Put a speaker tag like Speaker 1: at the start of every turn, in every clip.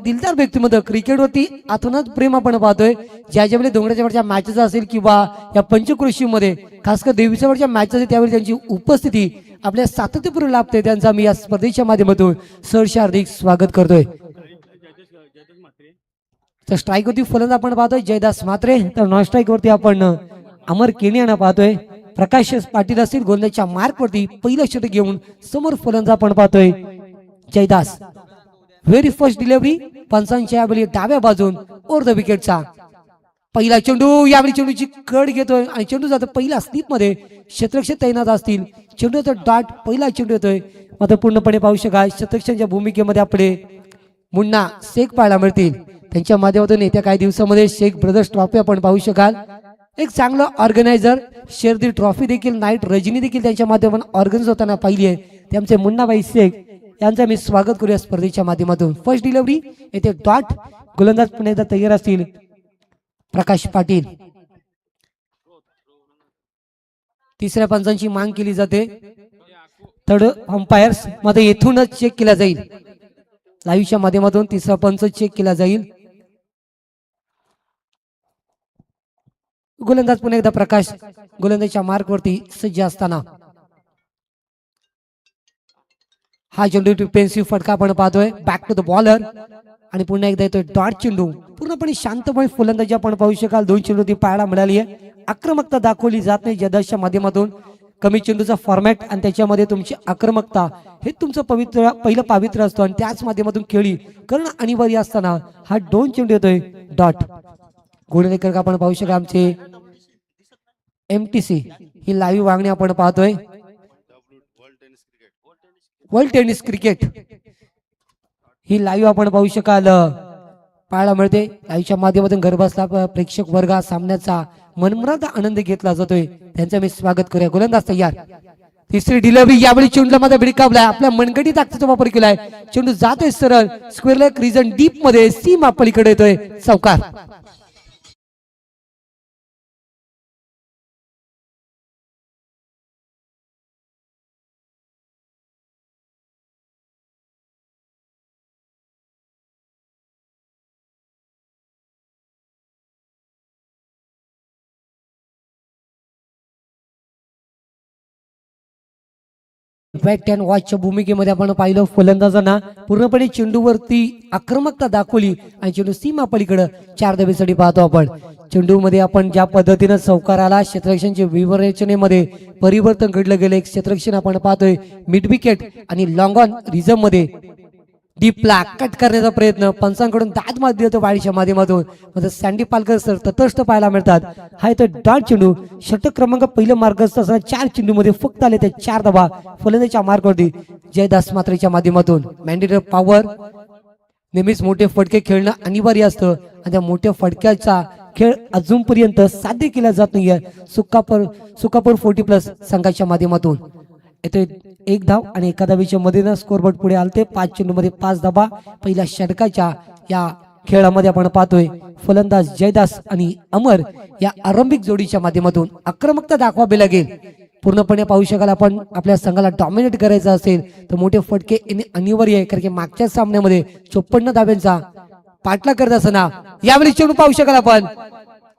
Speaker 1: दिलदार व्यक्तिमत्व क्रिकेटवरती अतोनात प्रेम आपण पाहतोय. ज्यावेळी डोंगराच्या वरच्या मॅचेस असेल किंवा या पंचक्रोशीमध्ये खासकर देवीच्या वरच्या मॅचेस असेल त्यावेळी त्यांची उपस्थिती आपल्या सातत्यपूर्ण लाभते. त्यांचा मी या स्पर्धेच्या माध्यमातून सहर्ष हार्दिक स्वागत करतोय. तर स्ट्राईक वरती फलंदाज आपण पाहतोय जयदास म्हात्रे, तर नॉन स्ट्राईक वरती आपण अमर केनी यांना पाहतोय. प्रकाश पाटील असतील गोलंदाजच्या मार्क वरती पहिलं षटक घेऊन समोर फलंदाज आपण पाहतोय जयदास. व्हेरी फर्स्ट डिलिव्हरी पंचांच्या यावेळी डाव्या बाजून ओव्हर द विकेटचा पहिला चेंडू. यावेळी चेंडूची कड घेतोय आणि चेंडू जातो पहिला स्लिप मध्ये. क्षेत्ररक्षक तैनात असतील. चेंडूचा डॉट पहिला चेंडू येतोय. मात्र पूर्णपणे पाहू शकाल क्षेत्ररक्षकांच्या भूमिकेमध्ये आपले मुन्ना शेख पाहायला मिळतील. त्यांच्या माध्यमातून येत्या काही दिवसामध्ये शेख ब्रदर्स ट्रॉफी आपण पाहू शकाल. एक चांगलं ऑर्गनायझर शेरदी ट्रॉफी देखील नाईट रजनी देखील त्यांच्या माध्यमातून ऑर्गनाइज होताना पाहिली आहे. ते आमचे मुन्नाबाई शेख यांचं मी स्वागत करूया स्पर्धेच्या माध्यमातून. फर्स्ट डिलिव्हरी येथे डॉट. गोलंदाज पुन्हा एकदा तयार असतील प्रकाश पाटील. तिसऱ्या पंचांची मांग केली जाते. थर्ड अंपायर्स मध्ये येथूनच चेक केला जाईल. लाईव्हच्या माध्यमातून तिसरा पंच चेक केला जाईल. गोलंदाज पुन्हा एकदा प्रकाश गोलंदाजच्या मार्क वरती सज्ज असताना हा चेंडू डिफेन्सिव्ह फटका आपण पाहतोय. बॅक टू द बॉलर आणि पुन्हा एकदा येतोय डॉट चेंडू. पूर्णपणे शांतपणे फलंदाजी आपण पाहू शकाल. दोन चेंडू ती पाहायला मिळाली आहे. आक्रमकता दाखवली जात नाही जयदासच्या माध्यमातून. कमी चेंडूचा फॉर्मॅट आणि त्याच्यामध्ये तुमची आक्रमकता हे तुमचं पवित्र पहिलं पावित्र्य असतो आणि त्याच माध्यमातून खेळी करणं अनिवार्य असताना हा दोन चेंडू येतोय डॉट. गोलंदाज आपण पाहू शकाल आमचे MTC ही लाईव्ह वागणी आपण पाहतोय. वर्ल्ड टेनिस क्रिकेट ही लाईव्ह आपण पाहू शकाल पाहायला मिळते. लाईव्हच्या माध्यमातून घरबसला प्रेक्षक वर्ग सामन्याचा मनमुराद आनंद घेतला जातोय. त्यांचं मी स्वागत करूया. गोलंदाज तयार. तिसरी डिलिव्हरी यावेळी चेंडूला मध्ये भिडकावलाय. आपल्या मनगटी ताकदीचा वापर केलाय. चेंडू जातोय सरळ स्क्वेअर लेग रिजन डीप मध्ये सीमा पलीकडे येतोय चौकार. वेट अँड वॉचच्या भूमिकेमध्ये आपण पाहिलं फलंदाजांना पूर्णपणे चेंडूवरती आक्रमकता दाखवली आणि चेंडू सीमा पलीकडे 4 धावेसाठी पाहतो आपण. चेंडू मध्ये आपण ज्या पद्धतीने चौकार आला क्षेत्ररक्षणाच्या विवरचनेमध्ये परिवर्तन घडलं गेलं. एक क्षेत्ररक्षण आपण पाहतोय मिड विकेट आणि लॉंग ऑन रिझर्व मध्ये डीपला कट करण्याचा प्रयत्न पंचांकडून दाद मात दिलं वाढीच्या माध्यमातून. मात्र सँडी पालकर सर तटस्थ पाहायला मिळतात. हा येतो डॉट चेंडू. षटक क्रमांक पहिलं मार्गस्थ असताना 4 चेंडू मध्ये फक्त आले ते 4 धावा फलंदाजीच्या मार्गावरती जयदास म्हात्रेच्या माध्यमातून. मॅन्डेटरी पॉवर नेहमीच मोठे फटके खेळणं अनिवार्य असतं आणि त्या मोठ्या फटक्याचा खेळ अजूनपर्यंत साध्य केला जात नाहीये सुकापूर 40+ संघाच्या माध्यमातून. येथे 1 धाव आणि 1 धावेच्या मधीनं स्कोरबोर्ड पुढे आलते. 5 चेंडू मध्ये 5 धावा पहिल्या षटकाच्या या खेळामध्ये आपण पाहतोय. फलंदाज जयदास आणि अमर या आरंभिक जोडीच्या माध्यमातून आक्रमकता दाखवावी लागेल. पूर्णपणे पाहू शकाल आपण आपल्या संघाला डॉमिनेट करायचं असेल तर मोठे फटके येणे अनिवार्य आहे. कारण की मागच्या सामन्यामध्ये 54 धाव्यांचा पाठलाग करत असताना यावेळी चेंडू पाहू शकाल आपण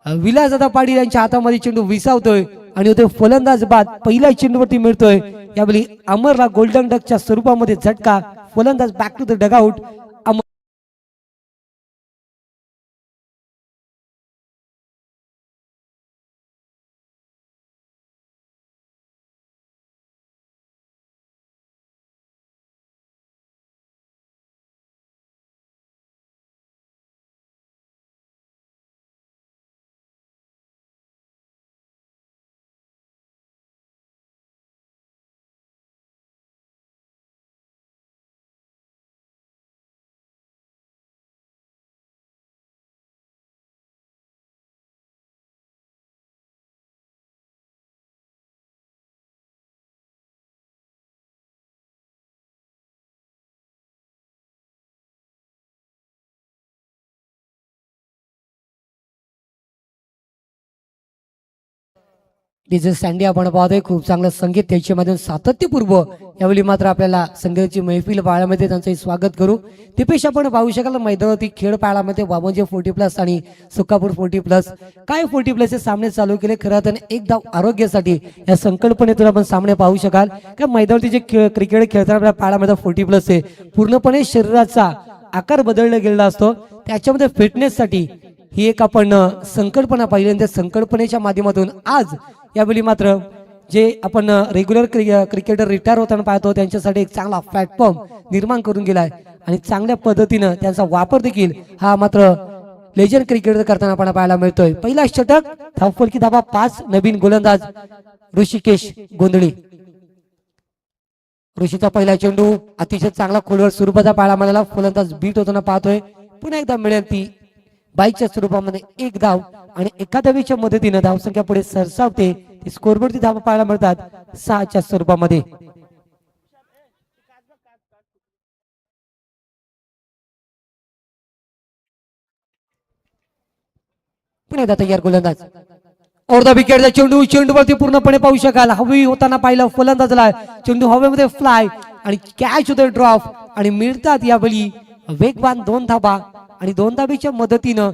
Speaker 1: विलासदादा पाटील यांच्या हातामध्ये चेंडू विसावतोय आणि होते फलंदाज बाद पहिल्या चेंडूवरती मिळतोय. यावेळी अमरला गोल्डन डकच्या स्वरूपामध्ये झटका. फलंदाज back to the dugout. DJ Sandy आपण पाहतोय खूप चांगलं संगीत त्याच्यामधून सातत्यपूर्व यावेळी मात्र आपल्याला संगीताची मैफिल पाहायला मिळते त्यांचं स्वागत करू त्यापेक्षा आपण पाहू शकाल मैदानावरती खेळ पाहायला मिळते वामोजे 40+ आणि सुकापूर 40+. काय 40+ हे सामने चालू केले खरं तर एकदा आरोग्यासाठी या संकल्पनेतून आपण सामने पाहू शकाल का मैदानावरती जे क्रिकेट खेळताना आपल्याला पाहायला मिळतं 40+ हे पूर्णपणे शरीराचा आकार बदलला गेलेला असतो त्याच्यामध्ये फिटनेससाठी ही एक आपण संकल्पना पाहिली आणि त्या संकल्पनेच्या माध्यमातून आज यावेळी मात्र जे आपण रेग्युलर क्रिकेटर रिटायर होताना पाहतो त्यांच्यासाठी एक चांगला प्लॅटफॉर्म निर्माण करून गेलाय आणि चांगल्या पद्धतीनं त्यांचा वापर देखील हा मात्र लेजंड क्रिकेटर करताना आपण पाहायला मिळतोय. पहिला षटक धावफलकी धाबा 5 नवीन गोलंदाज ऋषिकेश गोंधळी. ऋषीचा पहिला चेंडू अतिशय चांगला खोलवर स्वरूपाचा पाहायला मिळाला फलंदाज बीट होताना पाहतोय पुन्हा एकदा मिळेल ती बाईकच्या स्वरूपामध्ये एक धाव आणि एका धावेच्या मदतीने धावसंख्या पुढे सरसावते स्कोरवरती धावा पाहायला मिळतात 6च्या स्वरूपामध्ये. पुन्हा एकदा तयार गोलंदाज अर्धा विकेटचा चेंडूवरती पूर्णपणे पाहू शकाल हवी होताना पाहिलं फलंदाजला चेंडू हवेमध्ये फ्लाय आणि कॅच होते ड्रॉप आणि मिळतात यावेळी वेगवान 2 धाबा आणि 2 धाबीच्या मदतीनं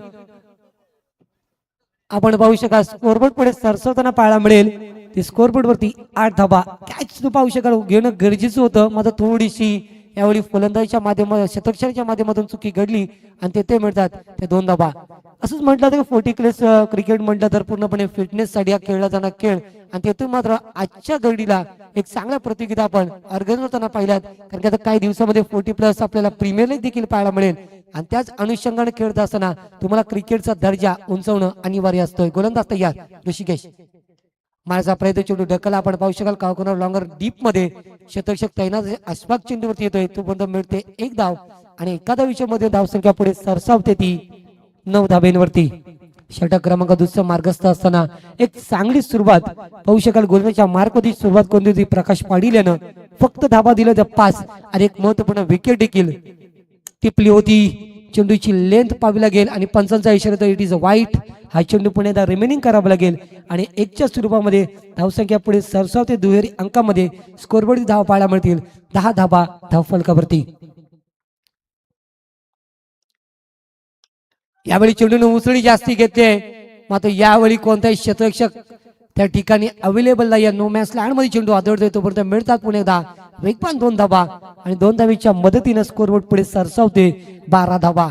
Speaker 1: आपण पाहू शकाल स्कोरबोर्ड पुढे सरसवताना पाहायला मिळेल ते स्कोरबोर्ड वरती 8 धाबा. कॅच पाहू शकाल घेणं गरजेचं होतं मात्र थोडीशी यावेळी फलंदाजीच्या माध्यमातून शतकशाच्या माध्यमातून चुकी घडली आणि तेथे मिळतात ते 2 धाबा. असंच म्हटलं तर 40+ क्रिकेट म्हटलं तर पूर्णपणे फिटनेस साठी हा खेळला जाणार खेळ आणि तेथून मात्र आजच्या घडीला एक चांगल्या प्रतिक्रिया आपण ऑर्गनाइज होताना पाहिल्यात कारण की आता काही दिवसामध्ये 40+ आपल्याला प्रीमियर लीग देखील पाहायला मिळेल आणि त्याच अनुषंगाने खेळत असताना तुम्हाला क्रिकेटचा दर्जा उंचवणं अनिवार्य असतोय. गोलंदाज तयार ऋषिकेश माझा प्रयत्न चेंडू ढकला आपण पाहू शकाल कावकोनर लॉंगर डीप मध्ये शतक तैनात अशफाक चेंडूवरती येतोय तो बंद मिळते एक धाव आणि एका धावीच्या मध्ये धावसंख्या पुढे सरसावते ती 9 धाब्यांवरती. षटक क्रमांक 2 मार्गस्थ असताना एक चांगली सुरुवात पाहू शकाल गोलंदाजीच्या मार्कवरती सुरुवात कोणती होती प्रकाश पाडील्यानं फक्त धाबा दिलं त्या 5 आणि एक महत्वपूर्ण विकेट देखील टिपली होती. चेंडूची लेंथ पाहावी लागेल आणि पंचांचा इशारा इट इज वाईट हा चेंडू पुन्हा रिमेनिंग करावा लागेल आणि 1च्या स्वरूपामध्ये धावसंख्या पुढे सरसावते दुहेरी अंकामध्ये स्कोरबोर्ड धाव पाहायला मिळतील 10 धाबा धावफलकावरती. यावेळी चेंडूने उसळी जास्ती घेते मात्र यावेळी कोणताही क्षेत्ररक्षक त्या ठिकाणी अवेलेबल नाही. नो मॅच लँड मध्ये चेंडू आदळतोय तोपर्यंत मिळतात पुणे एकदा वेगवान 2 धाबा आणि 2 धावीच्या मदतीनं स्कोरबोर्ड पुढे सरसावते 12 धाबा.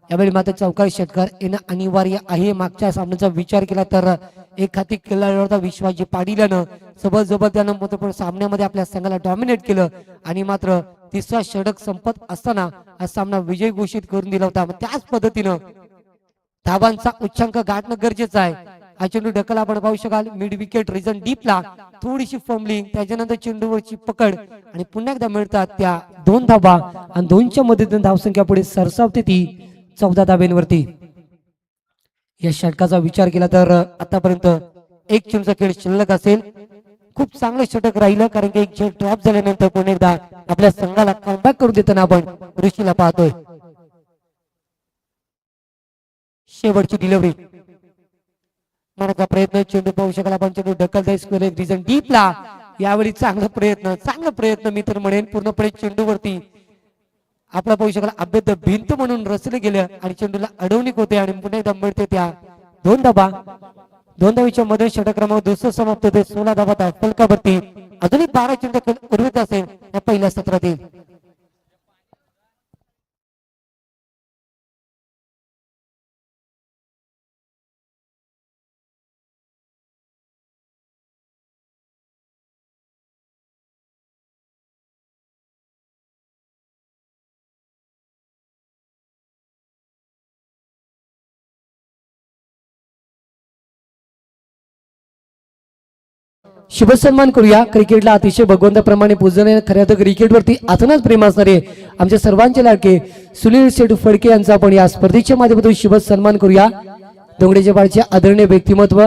Speaker 1: यावेळी मात्र चौकारी षटकार येणं अनिवार्य आहे. मागच्या सामन्याचा विचार केला तर एक हाती खेळाडूचा विश्वास पाडील्यानं जबरदस्त त्यानं महत्वपूर्ण सामन्यामध्ये आपल्या संघाला डॉमिनेट केलं आणि मात्र 3रा षटक संपत असताना हा सामना विजय घोषित करून दिला होता. त्याच पद्धतीनं धाबांचा उच्चांक गाठणं गरजेचं आहे. हा चेंडू ढकला आपण पाहू शकाल मिड विकेट रिजन डीपला थोडीशी फंबलिंग त्याच्यानंतर चेंडूवरची पकड आणि पुन्हा एकदा मिळतात त्या 2 धाबा आणि 2च्या मदतीने धावसंख्या पुढे सरसावते ती 14 धाब्यांवरती. या षटकाचा विचार केला तर आतापर्यंत एक चेंडूचा खेळ शिल्लक असेल. खूप चांगलं षटक राहिलं कारण की एक चेंडू ड्रॉप झाल्यानंतर पुन्हा एकदा आपल्या संघाला कमबॅक करून देताना आपण ऋषीला पाहतोय. शेवटची डिलिव्हरी मनाचा प्रयत्न चेंडू पाहू शकाल आपण चेंडू ढकलता स्क्वेअर रिजन डीपला यावेळी चांगला प्रयत्न मी तर म्हणेन पूर्णपणे चेंडूवरती आपला पाहू शकाल अभेद्य भिंत म्हणून रचले गेले आणि चेंडूला अडवणूक होते आणि पुन्हा एकदा मिळते त्या 2 धाबा. 2 धावीच्या मध्ये षटक क्रमांक 2 समाप्त होते 16 धाबा फलकावरती. अजूनही 12 चेंडू खेळ उर्वरित असेल या पहिल्या सत्रातील. शुभ सन्मान करूया. क्रिकेटला अतिशय भगवंताप्रमाणे पूजणे खऱ्या तर क्रिकेटवरती अतोनात प्रेम असणारे आमच्या सर्वांचे लाडके सुनील शेठ फडके यांचा आपण या स्पर्धेच्या माध्यमातून शुभ सन्मान करूया. डोंगरेच्या पाडीचे आदरणीय व्यक्तिमत्व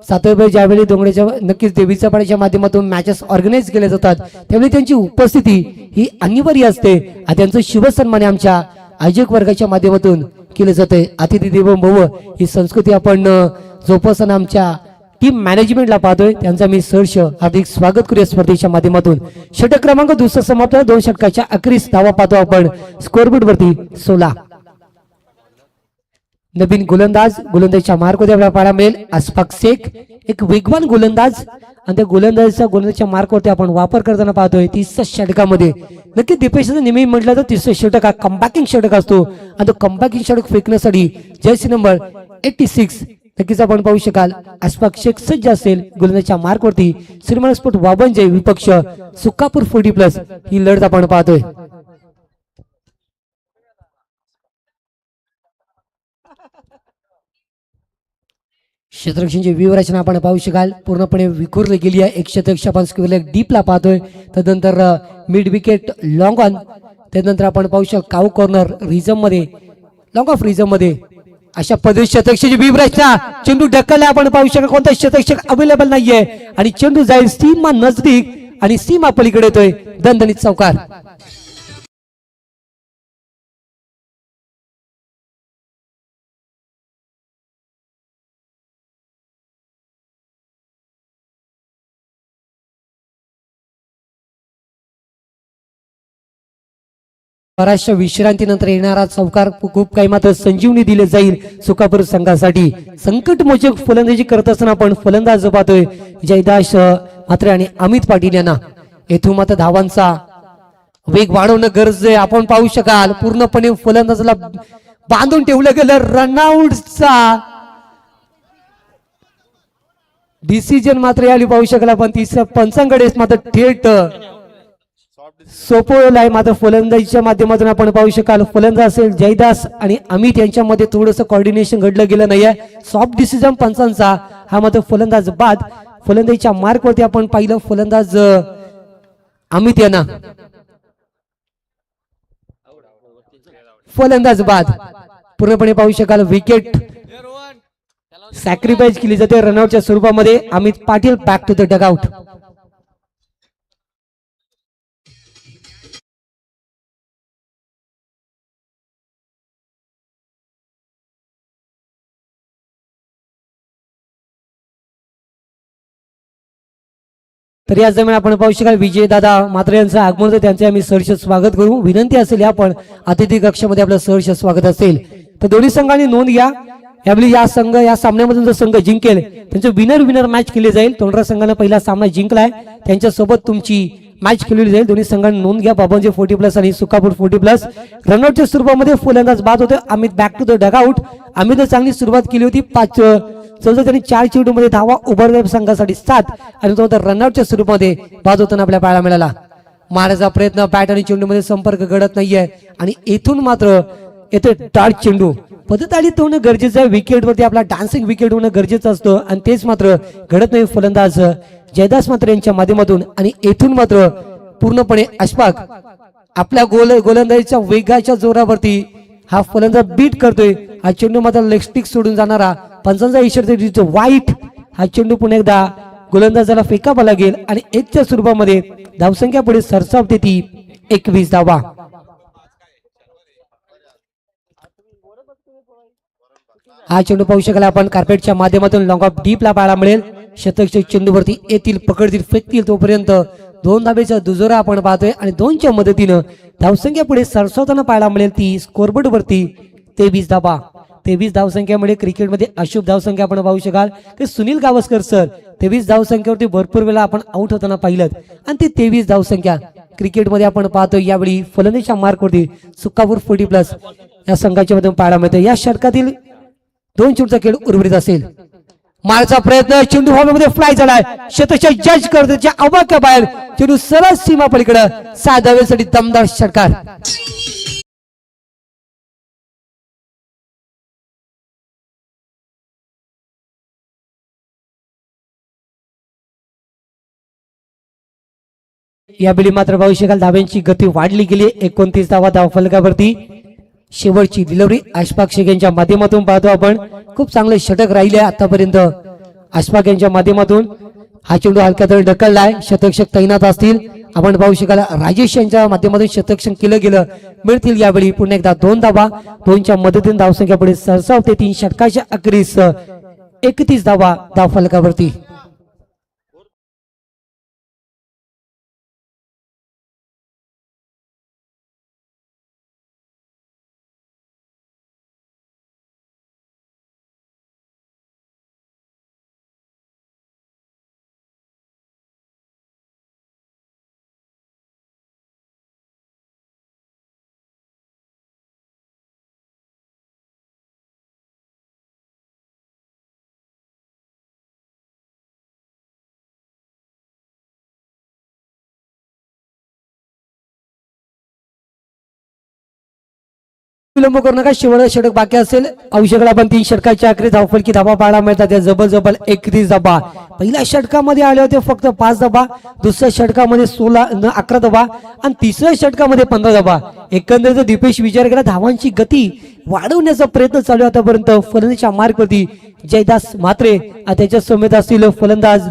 Speaker 1: सातव्या ज्यावेळी डोंगरेच्या नक्कीच देवीच्या पाडीच्या माध्यमातून मॅचेस ऑर्गनाइज केल्या जातात त्यावेळी त्यांची उपस्थिती ही अनिवार्य असते. त्यांचं शुभ सन्मान आमच्या आयोजक वर्गाच्या माध्यमातून केले जाते. अतिथी देवो भव ही संस्कृती आपण जोपासना आमच्या टीम मॅनेजमेंटला पाहतोय त्यांचा मी सहर्ष हार्दिक स्वागत करूया स्पर्धेच्या माध्यमातून। षटक क्रमांक दुसरा समाप्त, 2 षटकाच्या 11 धावा पाहतो आपण स्कोअरबोर्ड वरती 16। नवीन गोलंदाजच्या मार्कमध्ये आपल्याला पाहायला मिळेल अशफाक शेख, एक वेगवान गोलंदाज आणि त्या गोलंदाजच्या मार्कवरती आपण वापर करताना पाहतोय 30 षटकामध्ये। नक्की दीपेशचा नेहमी म्हटलं तर 30 षटक हा कमबॅकिंग षटक असतो आणि तो कमबॅकिंग षटक फेकण्यासाठी जर्सी नंबर 86 नक्कीच आपण पाहू शकाल अशफाक शेख सज्ज असेल। गोलंदाजच्या मार्कवरती श्रीमान स्पोर्ट वाबंजे विपक्ष सुकापूर 40+ ही लढत आपण पाहतोय। क्षेत्ररक्षणाची व्यूहरचना आपण पाहू शकाल पूर्णपणे विखुरली गेली आहे। एक शतक आपण स्क्वेअर डीपला पाहतोय, त्यानंतर मिड विकेट लॉंग ऑन, त्यानंतर आपण पाहू शकतो काऊ कॉर्नर रिझम मध्ये लॉंग ऑफ रिझम मध्ये अशा पद्धतीने शतकची व्यूहरचना। चेंडू ढकलला आपण पाहू शकतो कोणता शतक अवेलेबल नाहीये आणि चेंडू जाईल सीमा नजदीक आणि सीमा पलीकडे येतोय दणदणीत चौकार। बऱ्याचशा विश्रांतीनंतर येणारा चौकार खूप काही मात्र संजीवनी दिले जाईल सुकापूर संघासाठी। संकटमोचक फलंदाजी करत असताना आपण फलंदाज पाहतोय जयदास मात्र आणि अमित पाटील यांना। येथून मात्र धावांचा वेग वाढवणं गरजेचं आहे। आपण पाहू शकाल पूर्णपणे फलंदाजाला बांधून ठेवलं गेलं, रनआउटचा डिसिजन मात्र यावेळी पाहू शकाल आपण। तिसऱ्या पंचांकडे मात्र थेट सोपवलं आहे मात्र फलंदाजीच्या माध्यमातून आपण पाहू शकाल फलंदाज असेल जयदास आणि अमित यांच्यामध्ये थोडंसं कॉर्डिनेशन घडलं गेलं नाहीये। सॉफ्ट डिसिजन पंचांचा हा मात्र फलंदाज बाद। फलंदाजीच्या मार्कवरती आपण पाहिलं फलंदाज अमित यांना फलंदाज बाद। पूर्णपणे पाहू शकाल विकेट सॅक्रिफाईस केली जाते रनआउटच्या स्वरूपामध्ये। Amit Patil back to the dugout. तर या दरम्यान आपण पाहू शकाल विजय दादा मात्र यांचं आगमन होतं, त्यांचे आम्ही सहर्ष स्वागत करू। विनंती असेल आपण अतिथी कक्षामध्ये आपलं सहर्ष स्वागत असेल तर दोन्ही संघांनी नोंद घ्या। यावेळी या सामन्यामधून जो संघ जिंकेल त्यांचं विनर मॅच केली जाईल। तोंडरा संघाने पहिला सामना जिंकलाय, त्यांच्यासोबत तुमची मॅच खेळली जाईल। दोन्ही संघांनी नोंद घ्या। बाबांजे 40+ आणि सुकापूर 40+। रनआउटच्या स्वरूपामध्ये फलंदाज बाद होते Amit back to the dugout. अमितने चांगली सुरुवात केली होती, 5 त्यांनी 4 चेंडूमध्ये धावा उभारल्या संघासाठी 7 आणि तो रनआउटच्या स्वरूपामध्ये बाद होताना आपल्याला पाहायला मिळाला। मारायचा प्रयत्न बॅट आणि चेंडूमध्ये संपर्क घडत नाहीये आणि येथून मात्र येथे डार्ट चेंडू पद्धताडीत होणं गरजेचं आहे। विकेटवरती आपला डान्सिंग विकेट होणं गरजेचं असतं आणि तेच मात्र घडत नाही फलंदाज जयदास मात्र यांच्या माध्यमातून आणि येथून मात्र पूर्णपणे अशफाक आपल्या गोलंदाजीच्या वेगाच्या जोरावरती हा फलंदाज बीट करतोय। हा चेंडू मात्र लेग स्टिक सोडून जाणारा पंचांचा इशारा वाईट। हा चेंडू पुन्हा एकदा गोलंदाजाला फेकावा लागेल आणि 1च्या स्वरूपामध्ये धावसंख्या पुढे सरसावते ती 21 धावा। हा चेंडू पाहू शकाल आपण कार्पेटच्या माध्यमातून लॉंग ऑफ डीपला पाहायला मिळेल। शतकच्या चेंडूवरती येतील पकडतील फेकतील तोपर्यंत 2 धावेचा दुजोरा आपण पाहतोय आणि 2च्या मदतीनं धावसंख्या पुढे सरसावताना पाहायला मिळेल ती स्कोरबोर्ड वरती 23 धावा। 23 धावसंख्यामुळे क्रिकेटमध्ये अशुभ धावसंख्या आपण पाहू शकाल की सुनील गावस्कर सर 23 धावसंख्येवरती भरपूर वेळा आपण आउट होताना पाहिलं आणि ती 23 धावसंख्या क्रिकेटमध्ये आपण पाहतो। यावेळी फलंदाजीच्या मार्कवरती सुकापूर 40+ या संघाच्या मधून पाहायला मिळतं। या षटकातील 2 चेंडूचा खेळ उर्वरित असेल। मारचा प्रयत्न चेंडू हवेमध्ये फ्लाय झालाय, शतकच्या जज करण्याच्या अवाक्या बाहेर चेंडू सरळ सीमा पलीकडे 7 धावेसाठी दमदार षटकार। यावेळी मात्र पाहू शकाल धाव्यांची गती वाढली गेली। 29 धावा धावफलकावरती। शेवटची डिलिव्हरी अशफाक शेख यांच्या माध्यमातून पाहतो आपण। खूप चांगले षटक राहिले आतापर्यंत अशफाक यांच्या माध्यमातून। हा चेंडू हलक्या ढकललाय, शतक तैनात असतील। आपण पाहू शकाल राजेश यांच्या माध्यमातून शतक केलं गेलं मिळतील यावेळी पुन्हा एकदा 2 धावा। 2च्या मदतीने धावसंख्या पुढे सरसावते 3 षटकाच्या अखेरीस 31 धावा धावफलकावरती. विलंब करू नका, शेवटचं षटक बाकी असेल. अवश्यकडे आपण 3 षटकाच्या आखरी धावफलकी धाबा पाहायला मिळतात. त्या जबल 31 धाबा. पहिल्या षटकामध्ये आले होते फक्त 5 धाबा, दुसऱ्या षटकामध्ये 11 धाबा आणि तिसऱ्या षटकामध्ये 15 धाबा. एकंदरीत दीपेश विचार केला धावांची गती वाढवण्याचा प्रयत्न चालू आहे आतापर्यंत फलंदाजीच्या मार्गवरती. जयदास म्हात्रे त्याच्या समेत असतील फलंदाज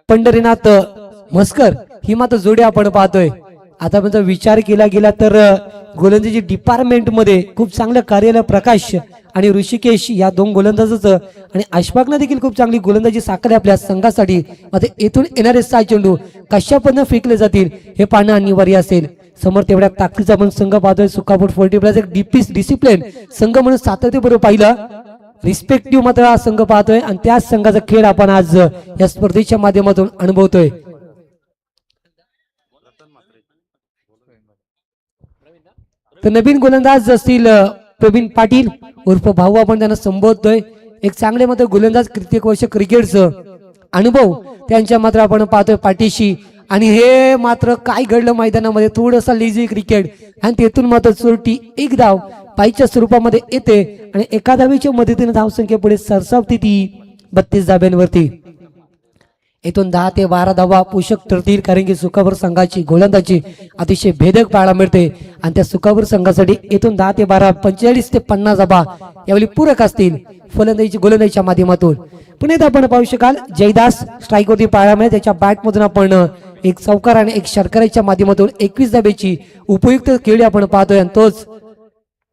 Speaker 1: पंढरीनाथ म्हस्कर, ही मात्र जोडी आपण पाहतोय. आतापर्यंत विचार केला गेला तर गोलंदाजी डिपार्टमेंट मध्ये खूप चांगलं कार्यालय प्रकाश आणि ऋषिकेश या 2 गोलंदाजाचं आणि अशफाकनं देखील खूप चांगली गोलंदाजी साकारली आपल्या संघासाठी. मात्र येथून येणारे 6 चेंडू कशा पद्धतीने फेकले जातील हे पाहणं अनिवार्य असेल. समोर तेवढ्या ताकदीचा आपण संघ पाहतोय. सुकापूर 40 प्लस एक डिसिप्लिन संघ म्हणून सातत्य बरोबर पाहिलं रिस्पेक्टिव्ह मात्र हा संघ पाहतोय आणि त्याच संघाचा खेळ आपण आज या स्पर्धेच्या माध्यमातून अनुभवतोय. तर नवीन गोलंदाज असतील प्रवीण पाटील उर्फ भाऊ आपण त्यांना संबोधतोय. एक चांगले मात्र गोलंदाज कित्येक वर्ष क्रिकेटचं अनुभव त्यांच्या मात्र आपण पाहतोय पाठीशी. आणि हे मात्र काय घडलं मैदानामध्ये थोडंसं लेझी क्रिकेट आणि तेथून मात्र चोरटी 1 धाव पाईच्या स्वरूपामध्ये येते आणि एका धावेच्या मदतीने धावसंख्या पुढे सरसावते ती 32 धाब्यांवरती. येथून 10 ते 12 धावा पोषक ठरतील कारण की सुकापूर संघाची गोलंदाजी अतिशय भेदक पाहायला मिळते आणि त्या सुकापूर संघासाठी येथून 10 ते 12 45 ते 50 धावा यावेळी पूरक असतील फलंदाजी गोलंदाजीच्या माध्यमातून. पुन्हा आपण पाहू शकाल जयदास स्ट्राईक वरती पाहायला मिळेल. त्याच्या बॅट मधून आपण एक चौकार आणि एक षटकाराच्या माध्यमातून 21 धाब्याची उपयुक्त खेळी आपण पाहतोय आणि तोच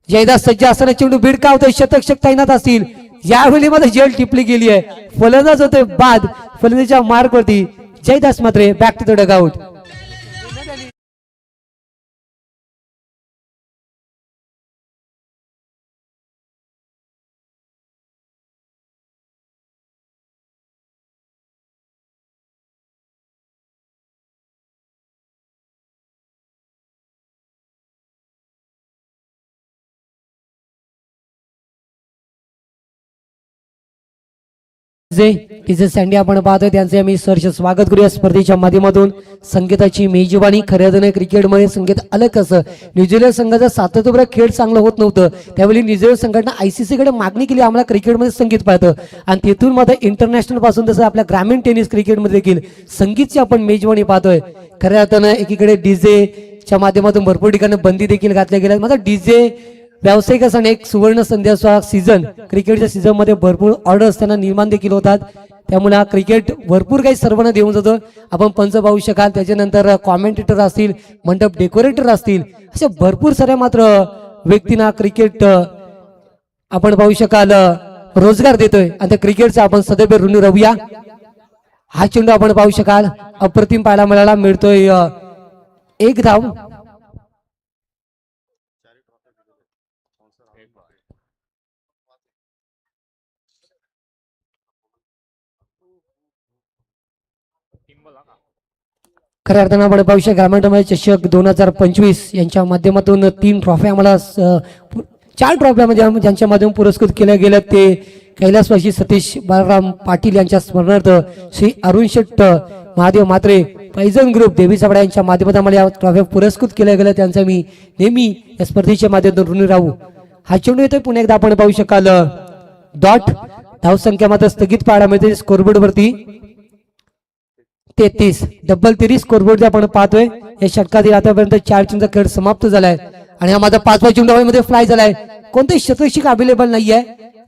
Speaker 1: जयदास सज्ज असताना चेंडू भिडकावतोय. शतक तैनात असतील यावेळी मध्ये जेल टिपली गेली आहे. फलंदाज होते बाद फलंदाजीच्या मार्गवरती. जयदास मात्र back to the dugout. Sandy आपण पाहतोय त्यांचे आम्ही सहर्ष स्वागत करूया स्पर्धेच्या माध्यमातून. संगीताची मेजबानी खऱ्या अर्थाने क्रिकेटमध्ये संगीत अलग असं. न्यूझीलंड संघाचा सातत्यपूर्ण खेळ चांगला होत नव्हतं त्यावेळी न्यूझीलंड संघटना ICC कडे मागणी केली आम्हाला क्रिकेटमध्ये संगीत पाहतं आणि तिथून मात्र इंटरनॅशनल पासून तसं आपल्या ग्रामीण टेनिस क्रिकेटमध्ये देखील संगीतची आपण मेजबानी पाहतोय. खऱ्या अर्थानं एकीकडे डीजे च्या माध्यमातून भरपूर ठिकाणी बंदी देखील घातल्या गेल्या. मात्र डीजे व्यावसायिक असणे एक सुवर्ण संध्याचा सीझन क्रिकेटच्या सीझन मध्ये भरपूर ऑर्डर्स त्यांना निर्माण देखील होतात. त्यामुळे हा क्रिकेट भरपूर काही सर्वांना देऊन जातो. आपण पंच पाहू शकाल त्याच्यानंतर कॉमेंटेटर असतील मंडप डेकोरेटर असतील अशा भरपूर साऱ्या मात्र व्यक्तींना क्रिकेट आपण पाहू शकाल रोजगार देतोय आणि त्या क्रिकेटचा आपण सदैव ऋणी राहूया. हा चेंडू आपण पाहू शकाल अप्रतिम पाहायला मिळाला मिळतोय 1 धाव. खऱ्या अर्थानं आपण पाहू शकता ग्रामीण चषक 2025 यांच्या माध्यमातून 3 ट्रॉफी आम्हाला 4 ट्रॉफ्यामध्ये ज्यांच्या माध्यमातून पुरस्कृत केल्या गेल्या ते कैलासवासी सतीश बाळराम पाटील यांच्या स्मरणार्थ श्री अरुण शेट्ट महादेव म्हात्रे पैजन ग्रुप देवी साबडा यांच्या माध्यमातून आम्हाला या ट्रॉफ्या पुरस्कृत केल्या गेल्या त्यांचा मी नेहमी या स्पर्धेच्या माध्यमातून ऋणी राहू. हा चेंडू येतोय पुन्हा एकदा आपण पाहू शकाल डॉट धावसंख्या मात्र स्थगित पाहायला मिळते स्कोरबोर्ड वरती 33 डबल 30 स्कोरबोर्ड आपण पाहतोय. या षटकातील आतापर्यंत 4 चेंडूचा खेळ समाप्त झालाय आणि हा माझा 5वा चेंडू हवेमध्ये फ्लाय झालाय. कोणतेही शतकशिक अवेलेबल नाहीये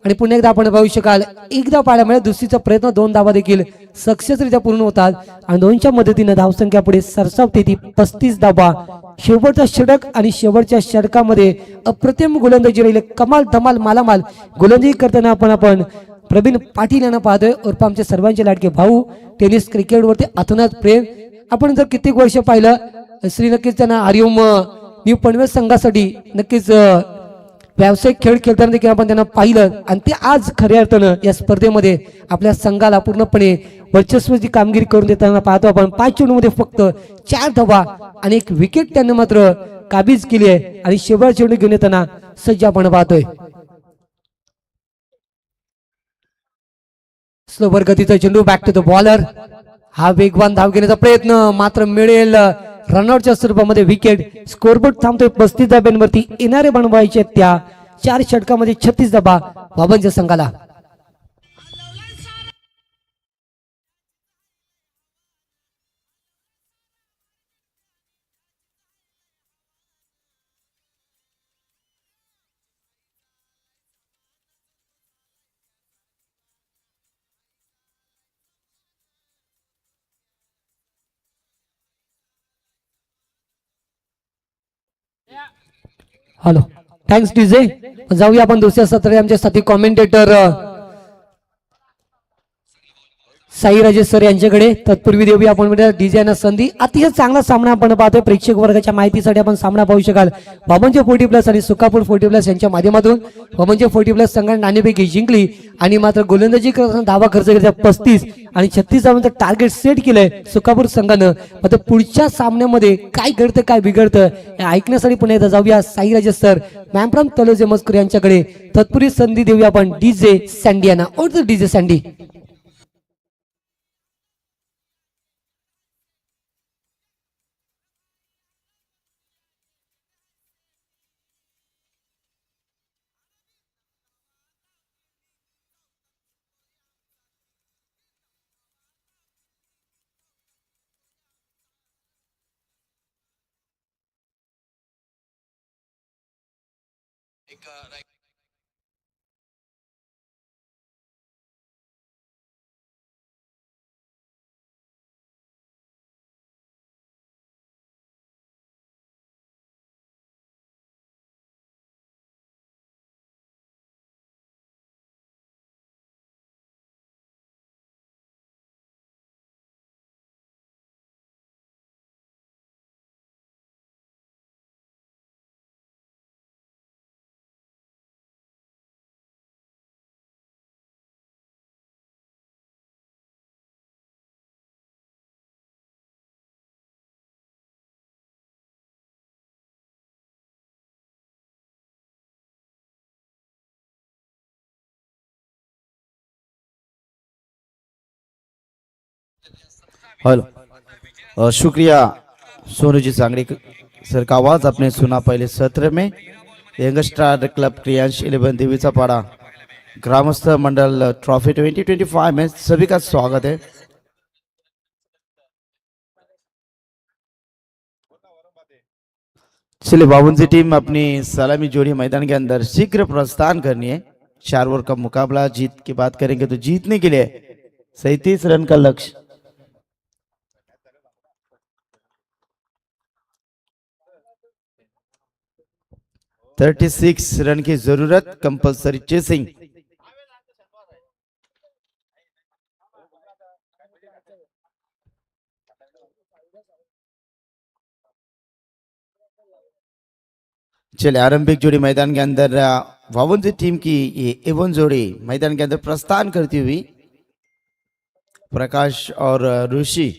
Speaker 1: आणि पुन्हा एकदा आपण पाहू शकाल एकदा पाहायला मिळेल दुसरीचा प्रयत्न 2 धावा देखील सक्सेसरित्या पूर्ण होतात आणि 2च्या मदतीने धावसंख्या पुढे सरसावते ती 35 धावा शेवटचा षटक आणि शेवटच्या षटकामध्ये अप्रतिम गोलंदाजी राहिले, कमाल धमाल मालामाल गोलंदाजी करताना आपण प्रवीण पाटील यांना पाहतोय, उर्फ आमचे सर्वांचे लाडके भाऊ. टेनिस क्रिकेटवरती अतोनात प्रेम. आपण जर कित्येक वर्ष पाहिलं श्री नक्कीच त्यांना हरिओम न्यू पनवेल संघासाठी नक्कीच व्यावसायिक खेळ खेळताना देखील आपण त्यांना पाहिलं आणि ते आज खऱ्या अर्थानं या स्पर्धेमध्ये आपल्या संघाला पूर्णपणे वर्चस्वाची कामगिरी करून देताना पाहतो आपण. 5 चेंडूमध्ये फक्त 4 धावा आणि 1 विकेट त्यांनी मात्र काबीज केली आहे आणि शेवटचा चेंडू घेऊन येताना सज्ज आपण पाहतोय. स्लोवर गतीचा चेंडू, बॅक टू द बॉलर. हा वेगवान धाव घेण्याचा प्रयत्न मात्र मिळेल रनआउटच्या स्वरूपामध्ये विकेट. स्कोरबोर्ड थांबतोय 35 धाब्यांवरती. येणारे बनवायचे त्या 4 षटकामध्ये 36 धाबा बाबांच्या संघाला. Hello, thanks DJ. जाऊया आपण दुसऱ्या सत्रात आमच्या साथी कॉमेंटेटर साई राजेश सर यांच्याकडे. तत्पूर्वी देऊया आपण डीजे यांना संधी. अतिशय चांगला सामना आपण पाहतोय. प्रेक्षक वर्गाच्या माहितीसाठी आपण सामना पाहू शकाल. बाबांचे 40+ आणि सुकापूर 40+ यांच्या माध्यमातून. बाबांचे 40+ संघाने नाणेफेकी जिंकली आणि मात्र गोलंदाजी करताना धावा खर्च केला 35 आणि 36 धावांचं टार्गेट सेट केलंय सुकापूर संघानं. मात्र पुढच्या सामन्यामध्ये काय घडतं काय बिघडतं हे ऐकण्यासाठी पुन्हा एकदा जाऊया Sai Rajesh sir ma'am from Taloje Maskur यांच्याकडे. तत्पूर्वी संधी देऊया आपण डीजे सँडी यांना. Our DJ Sandy.
Speaker 2: हेलो, शुक्रिया सोनू जी सांगड़ी सर का आवाज आपने सुना पहले सत्र में. यंग स्टार क्लब क्रियांश 11 देवीचा पाड़ा ग्रामस्थ मंडल ट्रॉफी 2025 में सभी का स्वागत है. चलिए बाबूजी टीम अपनी सलामी जोड़ी मैदान के अंदर शीघ्र प्रस्थान करनी है. 4 ओवर का मुकाबला. जीत की बात करेंगे तो जीतने के लिए 37 रन का लक्ष्य. 36 रन की जरूरत. Compulsory chasing. चले आरंभिक जोड़ी मैदान के अंदर वावंजी टीम की ये एवन जोड़ी मैदान के अंदर प्रस्थान करती हुई प्रकाश और ऋषि.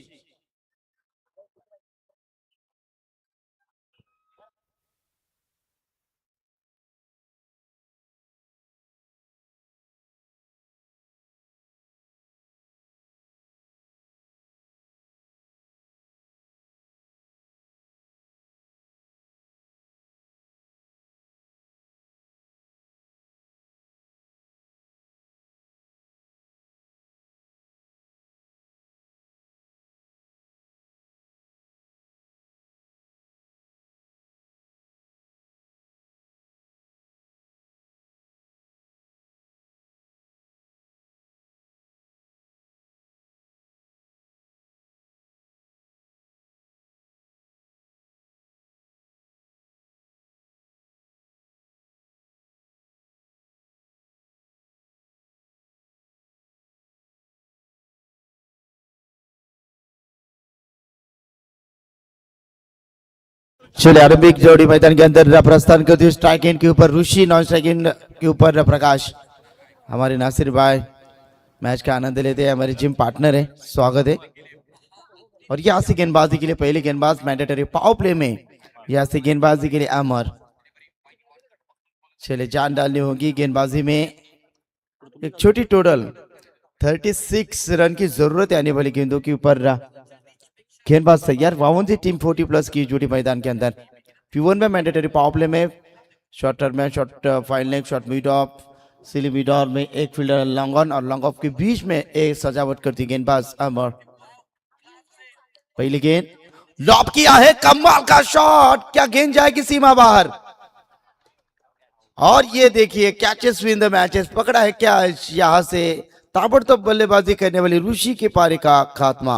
Speaker 2: चलिए आरंभिक जोड़ी मैदान के अंदर प्रस्थान करती हुई स्ट्राइक एंड के ऊपर ऋषि, नॉन स्ट्राइक एंड के ऊपर प्रकाश। हमारे नासिर भाई मैच का आनंद लेते हैं, हमारे जिम पार्टनर है, स्वागत है। और यहाँ से गेंदबाजी के लिए पहले गेंदबाज मैंडेटरी पावर प्ले में, यहाँ से गेंदबाजी के लिए अमर। चलिए जान डालनी होगी गेंदबाजी में, एक छोटी टोटल 36 रन की जरूरत है आने वाली गेंदों के ऊपर। गेंदबाज तैयार, 52 टीम 40+ की जोड़ी मैदान के अंदर। P1 में मैंडेटरी पावर प्ले में शॉर्ट टर्म में short file leg, short mid of, silly mid of में एक फील्डर लॉन्ग ऑन और लॉन्ग ऑफ के बीच में एक सजावट करती गेंदबाज अमर। पहली गेंद लॉब किया है, कमाल का शॉट, क्या गेंद जाएगी सीमा बाहर। और ये देखिए कैचेस विन द मैचेस, पकड़ा है क्या यहां से ताबड़तोड़ बल्लेबाजी करने वाली ऋषि के पारी का खात्मा।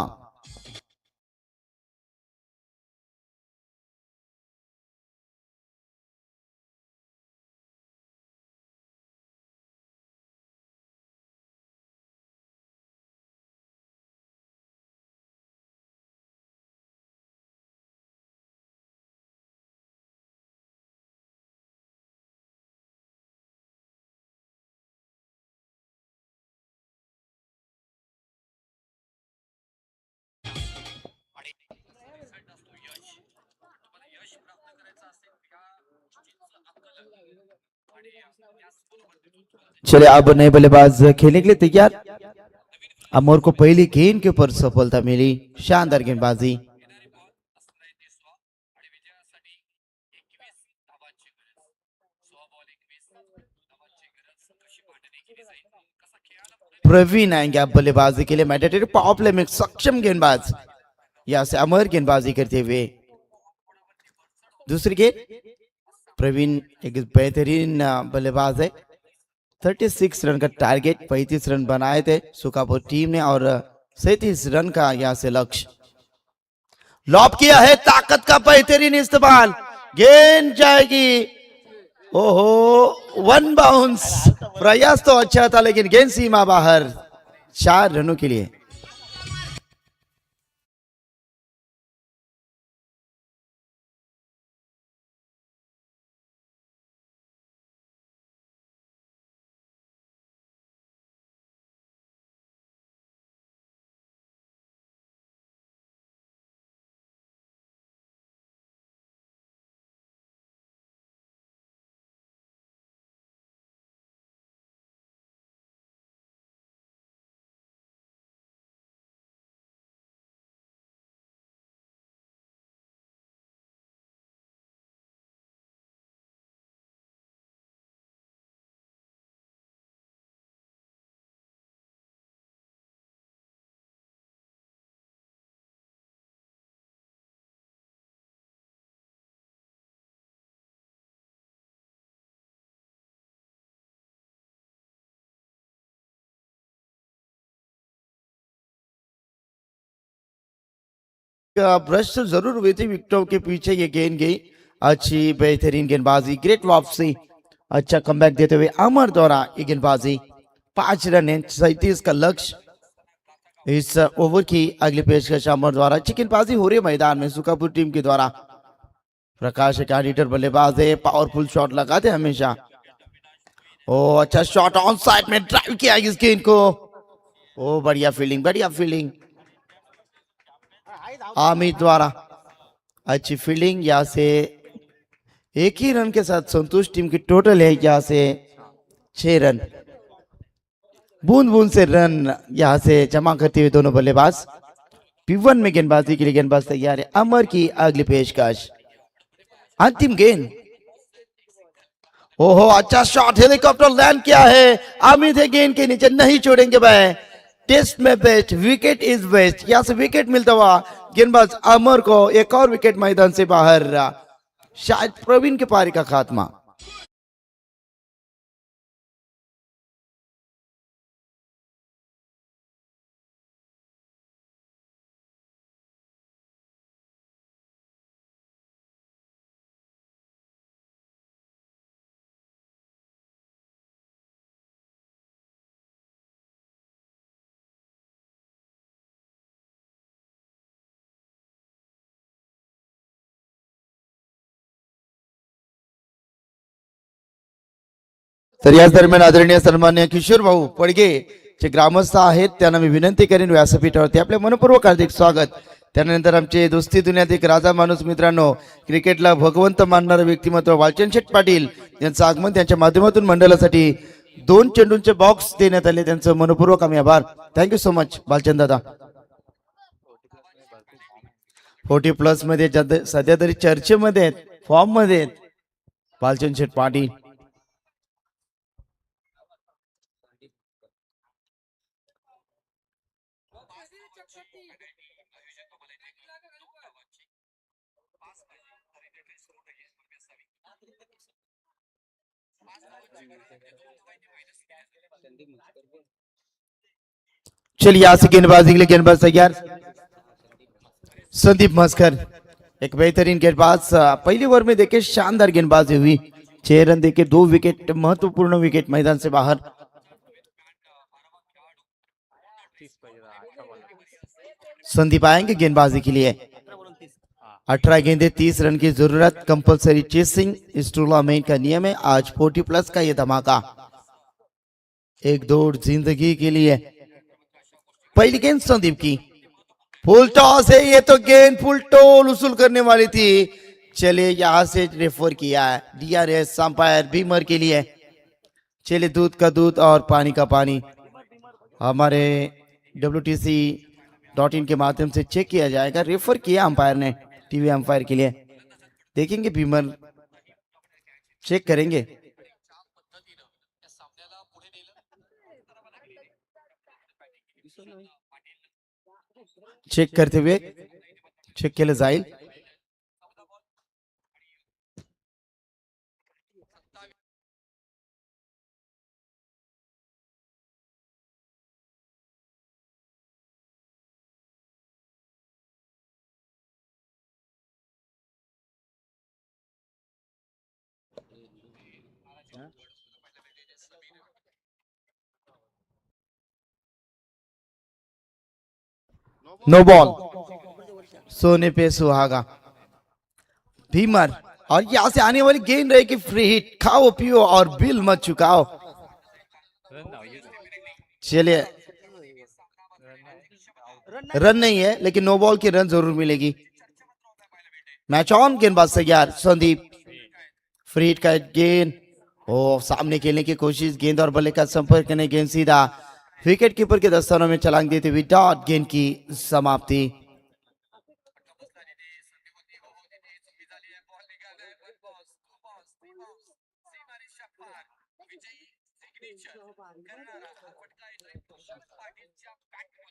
Speaker 2: चले अब नए बल्लेबाज खेलने के लिए तैयार। अमर को पहली गेंद के ऊपर सफलता मिली, शानदार गेंदबाजी। प्रवीण आएंगे अब बल्लेबाजी के लिए, मैंडेटरी पावर प्ले में सक्षम गेंदबाज, यहां से अमर गेंदबाजी करते हुए। दूसरी गेंद, प्रवीण एक बेहतरीन बल्लेबाज है। 36 रन का टारगेट, 35 रन बनाए थे सुकापुर टीम ने और 37 रन का यहां से लक्ष्य। लॉब किया है, ताकत का बेहतरीन इस्तेमाल, गेंद जाएगी। ओहो, वन बाउंस, प्रयास तो अच्छा था लेकिन गेंद सीमा बाहर, 4 रनों के लिए। ब्रश तो जरूर हुई थी, विकेटों के पीछे ये गेंद गई। अच्छी बेहतरीन गेंदबाजी, ग्रेट वापसी, अच्छा कमबैक देते हुए अमर द्वारा ये गेंदबाजी। 5 रन है, 37 का लक्ष्य। इस ओवर की अगली पेशकश अमर द्वारा, गेंदबाजी हो रही है मैदान में सुकापुर टीम के द्वारा। प्रकाश एक एडिटर बल्लेबाज है, पावरफुल शॉट लगाते हमेशा। ओ अच्छा शॉट ऑन साइड में ड्राइव किया इस गेंद को। ओ बढ़िया फील्डिंग, बढ़िया फील्डिंग आमिर द्वारा, अच्छी फील्डिंग। यहाँ से एक ही रन के साथ संतोष टीम की टोटल है यहाँ से 6 रन। बूंद बूंद से रन यहाँ से जमा करते हुए दोनों बल्लेबाज। P1 में गेंदबाजी के लिए गेंदबाज तैयार है, अमर की अगली पेशकश, अंतिम गेंद। ओहो अच्छा शॉट, हेलीकॉप्टर लैंड किया है, अमित है गेंद के नीचे, नहीं छोड़ेंगे भाई। टेस्ट में बेस्ट, विकेट इज बेस्ट, यहां से विकेट मिलता हुआ गेंदबाज अमर को, एक और विकेट मैदान से बाहर, शायद प्रवीण के पारी का खात्मा। तर याच दरम्यान आदरणीय सन्मान्य किशोर भाऊ पडगे जे ग्रामस्थ आहेत त्यांना मी विनंती करेन व्यासपीठावरती आपले मनपूर्वक हार्दिक स्वागत. त्यानंतर आमचे दोस्ती दुनियात एक राजा माणूस मित्रांनो क्रिकेटला भगवंत मानणारे व्यक्तिमत्व वालचंद शेठ पाटील यांचं आगमन त्यांच्या माध्यमातून मंडळासाठी 2 चेंडूंचे बॉक्स देण्यात आले. त्यांचं मनपूर्वक आम्ही आभार. थँक्यू सो मच बालचंद दादा. 40+ मध्ये सध्या तरी चर्चेमध्ये आहेत, फॉर्म मध्ये आहेत बालचंद शेठ पाटील. चलिए यहाँ से गेंदबाजी के लिए गेंदबाज तैयार संदीप मस्कर एक बेहतरीन गेंदबाज. पहली ओवर में देखे शानदार गेंदबाजी हुई. 6 रन देके 2 विकेट, महत्वपूर्ण विकेट मैदान से बाहर. संदीप आएंगे गेंदबाजी के लिए. 18 गेंदे 30 रन की जरूरत. कंपलसरी चेसिंग इस टूर्नामेंट का नियम है. आज 40+ का ये धमाका. एक दौड़ जिंदगी के लिए. पहली गेंद संदीप की. फुल टॉस है. ये तो गेंद फुल टोल उसूल करने वाली थी. चलिए यहां से रेफर किया है DRS अंपायर बीमर के लिए. चलिए दूध का दूध और पानी का पानी हमारे WTC.in के माध्यम से चेक किया जाएगा. रेफर किया अंपायर ने टीवी अंपायर के लिए. देखेंगे बीमर चेक करेंगे. चेक करते हुए चेक केलं जाईल. No ball. सोने पे सुहागा. भीमर और यहां से आने वाली गेंद रहेगी फ्री हिट. खाओ पियो और बिल मत चुकाओ. चलिए रन नहीं है लेकिन नो बॉल की रन जरूर मिलेगी. Match on. गेंदबाज तैयार संदीप. फ्री हिट का गेंद ओ सामने खेलने की कोशिश. गेंद और बल्ले का संपर्क करने गेंद सीधा विकेट कीपर के दस्तानों में छलांग देते हुए डॉट. गेंद की समाप्ति.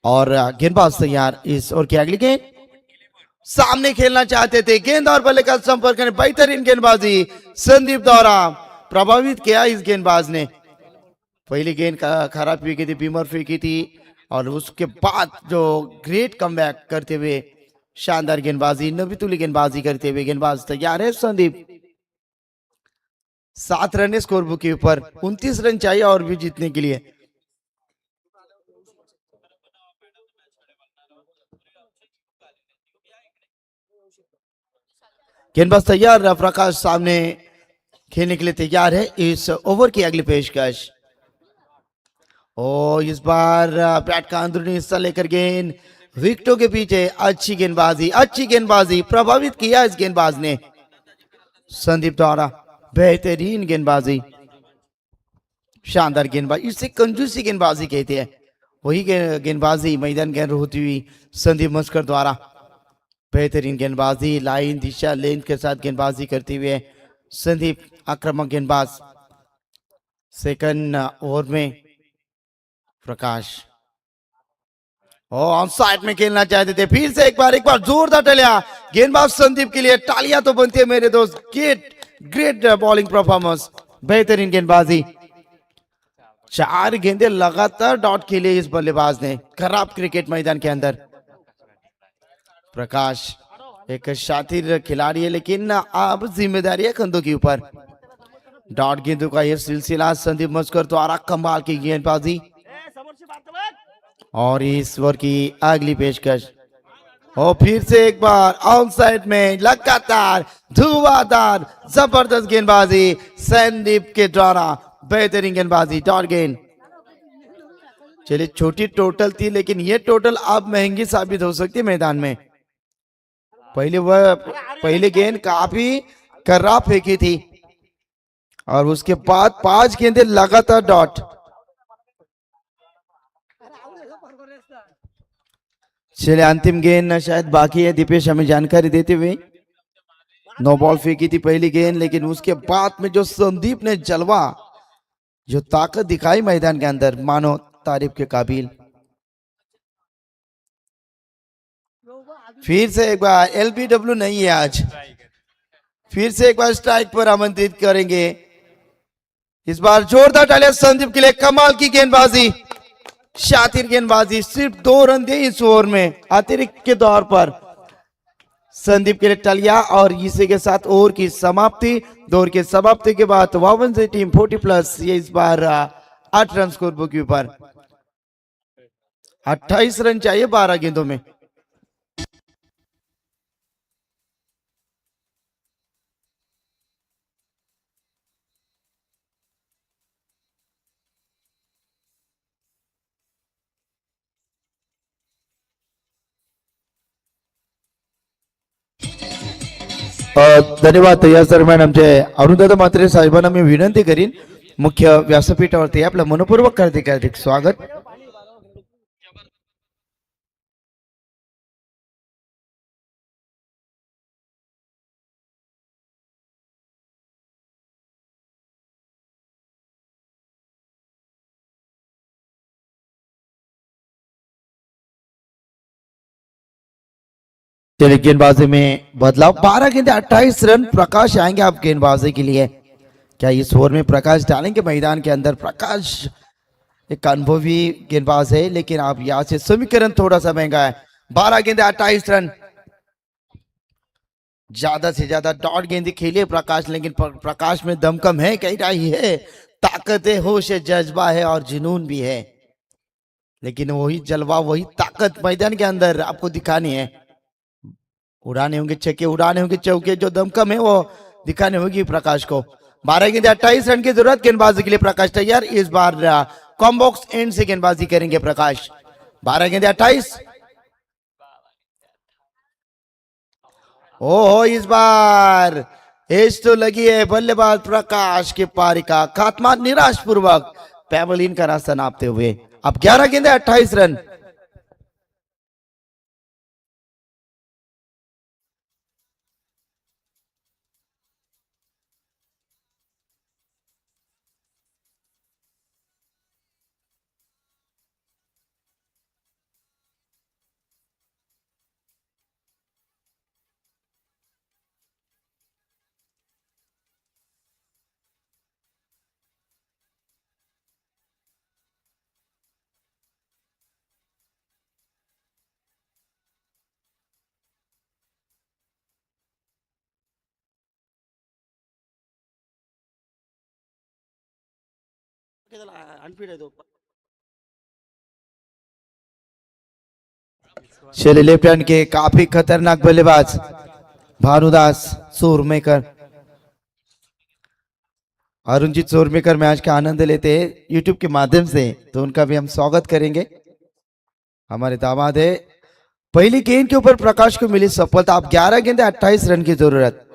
Speaker 2: और गेंदबाज तैयार. इस ओवर की अगली गेंद. सामने खेलना चाहते थे. गेंद और बल्ले का संपर्क करने. बेहतरीन गेंदबाजी संदीप द्वारा. प्रभावित किया इस गेंदबाज ने. पहली गेंद का खराब फेंकी थी, बीमर फेंकी थी और उसके बाद जो ग्रेट कमबैक करते हुए शानदार गेंदबाजी, नबीतुली गेंदबाजी करते हुए गेंदबाज तैयार है संदीप. 7 रन है स्कोर बुक के ऊपर. 29 रन चाहिए और भी जीतने के लिए. गेंदबाज तैयार. प्रकाश सामने खेलने के लिए तैयार है. इस ओवर की अगली पेशकश. ओ इस बार बैट का अंदरूनी हिस्सा लेकर गेंद विकेटों के पीछे. अच्छी गेंदबाजी, अच्छी गेंदबाजी. प्रभावित किया इस गेंदबाज ने संदीप द्वारा. बेहतरीन गेंदबाजी, शानदार गेंदबाजी. इसे कंजूसी गेंदबाजी कहते हैं. वही गेंदबाजी मैदान के अंदर होती हुई संदीप मस्कर द्वारा. बेहतरीन गेंदबाजी, लाइन दिशा लेंथ के साथ गेंदबाजी करते हुए संदीप आक्रामक गेंदबाज. सेकंड ओवर में प्रकाश ऑन साइड में खेलना चाहते थे. फिर से एक बार जोरदार टलिया गेंदबाज संदीप के लिए. तालियां तो बनती है मेरे दोस्त. Great bowling performance. बेहतरीन गेंदबाजी. 4 गेंदे लगातार डॉट खेले इस बल्लेबाज ने खराब क्रिकेट मैदान के अंदर. प्रकाश एक शातिर खिलाड़ी है लेकिन अब जिम्मेदारी है कंधों के ऊपर. डॉट गेंदों का यह सिलसिला. संदीप मस्कर द्वारा कमाल की गेंदबाजी. और इस ओवर की अगली पेशकश. और फिर से एक बार ऑन साइड में लगातार धुआंधार जबरदस्त गेंदबाजी संदीप के द्वारा. बेहतरीन गेंदबाजी, डॉट गेंद। चलिए, छोटी टोटल थी लेकिन ये टोटल अब महंगी साबित हो सकती है मैदान में। पहले गेंद काफी कर्रा फेंकी थी और उसके बाद 5 गेंदें लगातार डॉट। चलिए, अंतिम गेंद शायद बाकी है, दीपेश हमें जानकारी देते हुए। नो बॉल फेंकी थी पहली गेंद, लेकिन उसके बाद में जो संदीप ने जलवा, जो ताकत दिखाई मैदान के अंदर, मानो तारीफ के काबिल। फिर से एक बार एलबीडब्ल्यू नहीं है आज, फिर से एक बार स्ट्राइक पर आमंत्रित करेंगे। इस बार जोरदार तालियां संदीप के लिए, कमाल की गेंदबाजी, शातिर गेंदबाजी। सिर्फ 2 रन दिए इस ओवर में अतिरिक्त के दौर पर संदीप के लिए टलिया, और इसी के साथ ओवर की समाप्ति। दौर की समाप्ति के बाद 52 से टीम 40+, ये इस बार 8 रन स्कोर बुक के ऊपर। 28 रन चाहिए 12 गेंदों में। धन्यवाद। या दरम्यान आमचे अरुणदादा म्हात्रे साहेबांना मी विनंती करीन, मुख्य व्यासपीठावरती आपलं मनपूर्वक हार्दिक स्वागत। चलिए, गेंदबाजी में बदलाव, 12 गेंदे 28 रन। प्रकाश आएंगे आप गेंदबाजी के लिए। क्या इस ओवर में प्रकाश डालेंगे मैदान के अंदर? प्रकाश एक अनुभवी गेंदबाज है, लेकिन आप यहां से समीकरण थोड़ा सा महंगा है। 12 गेंदे 28 रन, ज्यादा से ज्यादा डॉट गेंदी खेलिए प्रकाश, लेकिन प्रकाश में दमकम है, कहीं रही है, ताकत है, होश है, जज्बा है और जुनून भी है। लेकिन वही जलवा, वही ताकत मैदान के अंदर आपको दिखानी है। उड़ाने होंगे छक्के, उड़ाने होंगे चौके, जो दमकम है वो दिखाने होगी प्रकाश को। 12 गेंदे 28 रन की जरूरत गेंदबाजी के लिए। प्रकाश तैयार, इस बार कॉम्बॉक्स एंड से गेंदबाजी करेंगे प्रकाश। 12 गेंदे 28। ओहो, इस बार एज तो लगी है बल्लेबाज प्रकाश के पारी का खात्मा निराश पूर्वक पैवलिन का रास्ता नापते हुए। अब 11 गेंदे 28 रन। चले, लेफ्ट हैंड के काफी खतरनाक बल्लेबाज भानुदास सोरमेकर, अरुणजीत सोरमेकर मैच का आनंद लेते हैं यूट्यूब के माध्यम से, तो उनका भी हम स्वागत करेंगे। हमारे दामाद है। पहली गेंद के ऊपर प्रकाश को मिली सफलता। अब 11 गेंदे 28 रन की जरूरत।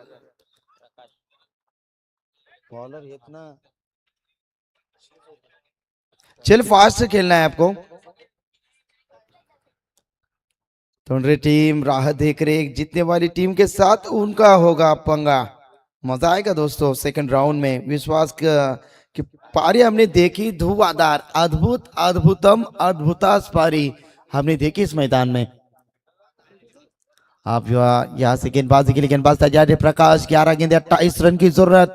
Speaker 2: बॉलर इतना चल फास्ट से खेलना है आपको। थोड़ी टीम राह देख रही, जीतने वाली टीम के साथ उनका होगा पंगा। मजा आएगा दोस्तों सेकंड राउंड में। विश्वास की पारी हमने देखी, धुआंधार, अद्भुत, अद्भुतम, अद्भुतास पारी हमने देखी इस मैदान में। आप यहाँ से गेंदबाजी के लिए गेंदबाज तैयार है प्रकाश। 11 गेंदे 28 रन की जरूरत।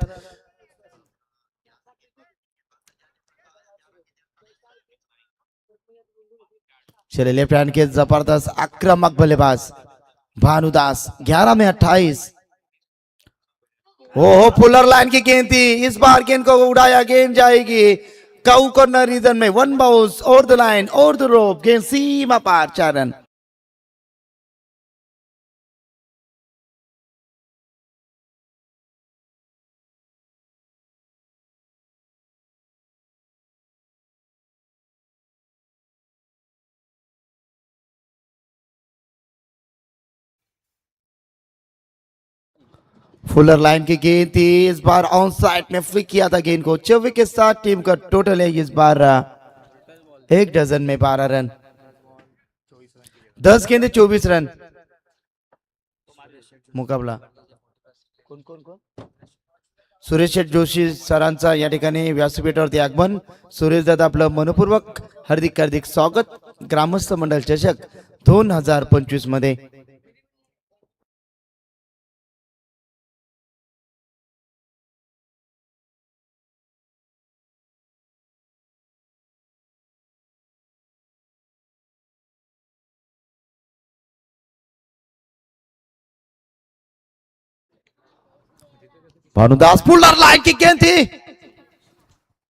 Speaker 2: चले, लेफ्ट हैंड के जबरदस्त आक्रामक बल्लेबाज भानुदास। 11 में 28। ओहो, पुलर लाइन की गेंद थी, इस बार गेंद को उड़ाया, गेंद जाएगी काउ कॉर्नर रीजन में। 1 bounce over the line, over the rope, गेंद सीमा पार, 4 रन। फुलर लाइन की गेंद थी, इस बार ऑन साइड में फ्लिक किया था गेंद को। 24 के साथ टीम का टोटल है इस बार एक डजन में 12 रन, 10 गेंदे 24 रन मुकाबला। सुरेश शेठ जोशी सरांचा या ठिकाणी व्यासपीठावरती आगमन। सुरेश दादा आपलं मनपूर्वक हार्दिक हार्दिक स्वागत ग्रामस्थ मंडळ चषक 2025 मध्ये। भानुदास पुलर लाइन की गेंद थी,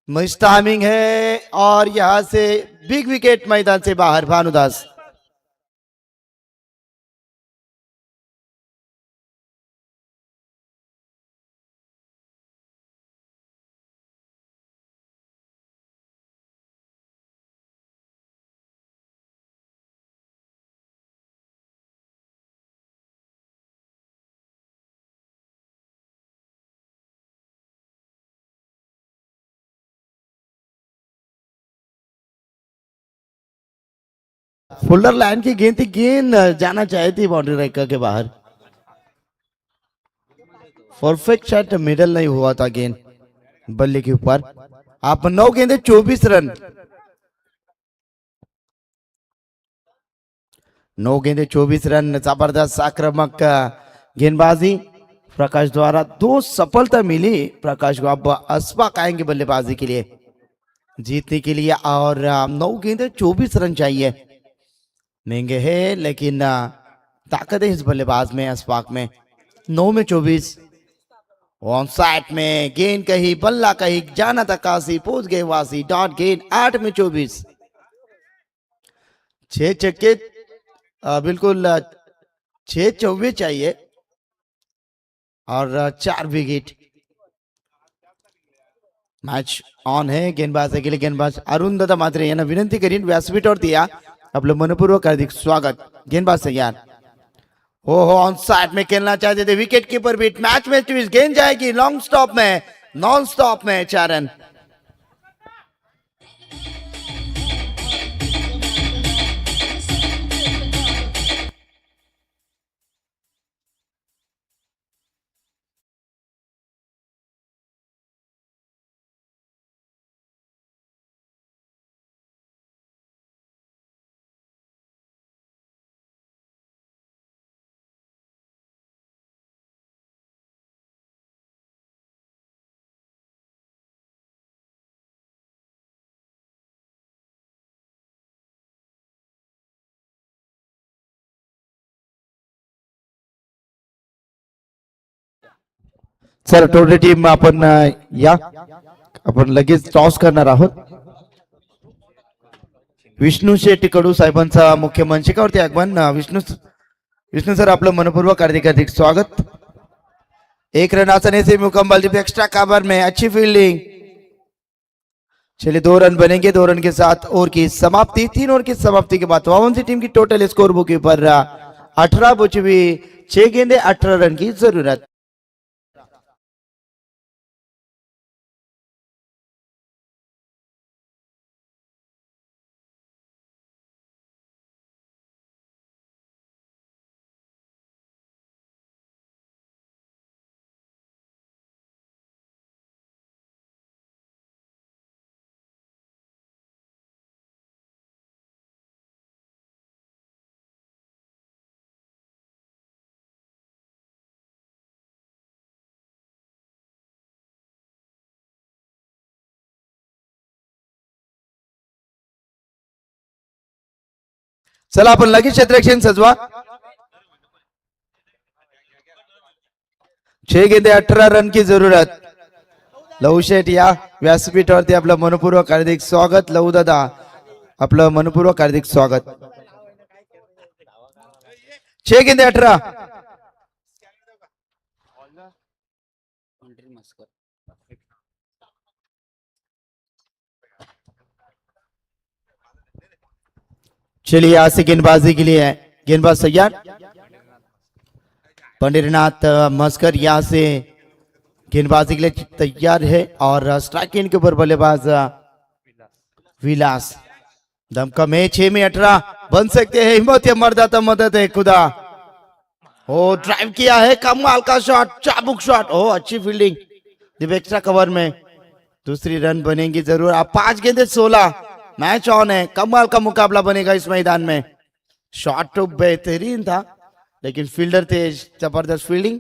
Speaker 2: मिस टाइमिंग है और यहां से बिग विकेट मैदान से बाहर। भानुदास फुलर लाइन की गेंद थी, गेंद जाना चाही थी बाउंड्री रेखा के बाहर। परफेक्ट शॉट मिडल नहीं हुआ था गेंद बल्ले के ऊपर। आप 9 गेंदे 24 रन, 9 गेंदे 24 रन, जबरदस्त आक्रामक गेंदबाजी प्रकाश द्वारा। 2 सफलता मिली प्रकाश को, अब अस्पाक आएंगे बल्लेबाजी के लिए जीतने के लिए। और 9 गेंदे 24 रन चाहिए, महंगे है लेकिन ताकत है इस बल्लेबाज में अस्पाक में। 9 में 24, ऑन साइड में गेंद कहीं बल्ला कहीं, जाना था काशी पहुंच गए वासी, डॉट गेंद। 8 में 24, 6 छक्के बिल्कुल 6 चौवे चाहिए और 4 विकेट। मॅच ऑन है, गेंदबाज के लिए गेंदबाज अरुण दादा मात्रे यांना विनंती करीन व्यासपीठावरती या, आपलं मनपूर्वक हार्दिक स्वागत। गेंदबाज तैयार, हो ऑन साइड में खेलना चाहते थे, विकेट कीपर बीट। मैच में ट्विस्ट, गेंद जाएगी लॉन्ग स्टॉप में, नॉन स्टॉप में 4 रन। सर टोटल टीम आपण या, आपण लगेच टॉस करणार आहोत। विष्णू शेट्टी कडू साहेबांचा मुख्य मंचिकावरती आगमन। विष्णू सर आपलं मनपूर्वक हार्दिक हार्दिक स्वागत। 1 रन आसानी से मुकम्मल, एक्स्ट्रा कवर में अच्छी फील्डिंग। चलिए 2 रन बनेंगे, 2 रन के साथ ओवर की समाप्ति। 3 ओवर की समाप्ति के बाद 52 सी टीम की टोटल स्कोर बुक के ऊपर 18 बची, 6 गेंदे 18 रन की जरूरत। चला आपण लगेच क्षेत्ररक्षण सजवा। 6 गेंदे 18 रन की जरूरत। लहू शेठ या व्यासपीठावरती आपलं मनपूर्वक हार्दिक स्वागत। लहू दादा आपलं मनपूर्वक हार्दिक स्वागत। 6 गेंदे 18, चलिए यहाँ से गेंदबाजी के लिए है, गेंदबाज तैयार। पंडरीनाथ मस्कर यहाँ से गेंदबाजी के लिए तैयार है और स्ट्राइक एंड के ऊपर बल्लेबाज विलास। दमका मैच 6 में 18 बन सकते हैं। हिम्मत या मर्दाता मदद है खुदा। ओ ड्राइव किया है, कमाल का शॉट, चाबुक शॉट। ओ अच्छी फील्डिंग, जब एक्स्ट्रा कवर में दूसरी रन बनेगी जरूर। अब 5 गेंदे 16, मैच ऑन है। कमाल का मुकाबला बनेगा इस मैदान में। शॉट तो बेहतरीन था लेकिन फील्डर तेज, जबरदस्त फील्डिंग।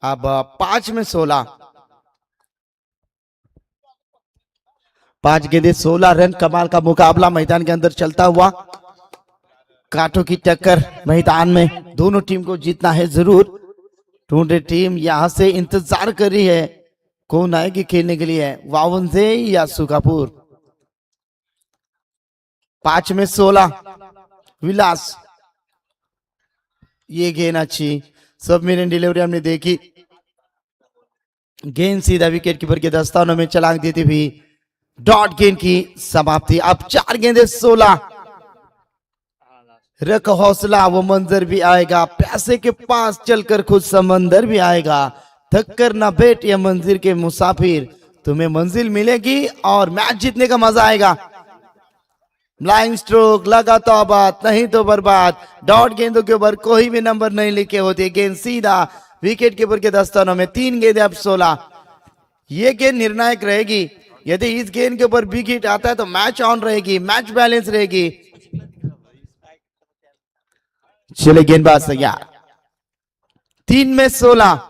Speaker 2: अब 5 में 16, 5 गेंदे 16 रन। कमाल का मुकाबला मैदान के अंदर चलता हुआ, कांटों की टक्कर मैदान में। दोनों टीम को जीतना है जरूर। टूंडे टीम यहां से इंतजार कर रही है कौन आएगी खेलने के लिए, वावंजे या सुखापुर। 5 में 16 विलास। ये गेंद अच्छी सबमरीन डिलीवरी हमने देखी। गेंद सीधा विकेट कीपर के दस्तानों में छलांग देती हुई डॉट गेंद की समाप्ति। अब 4 गेंदे 16। रख हौसला, वो मंजर भी आएगा। प्यासे के पास चलकर खुद समंदर भी आएगा। थक कर ना बैठ ये मंजिल के मुसाफिर, तुम्हें मंजिल मिलेगी और मैच जीतने का मजा आएगा। ब्लाइंड स्ट्रोक लगा तो आबाद, नहीं तो बर्बाद। डॉट गेंदों के ऊपर कोई भी नंबर नहीं लिखे होते। गेंद सीधा विकेट कीपर के दस्तानों में। 3 गेंदे अब 16। ये गेंद निर्णायक रहेगी। यदि इस गेंद के ऊपर विकेट आता है तो मैच ऑन रहेगी, मैच बैलेंस रहेगी। चले गेंदबाज तैयार। 3 में 16।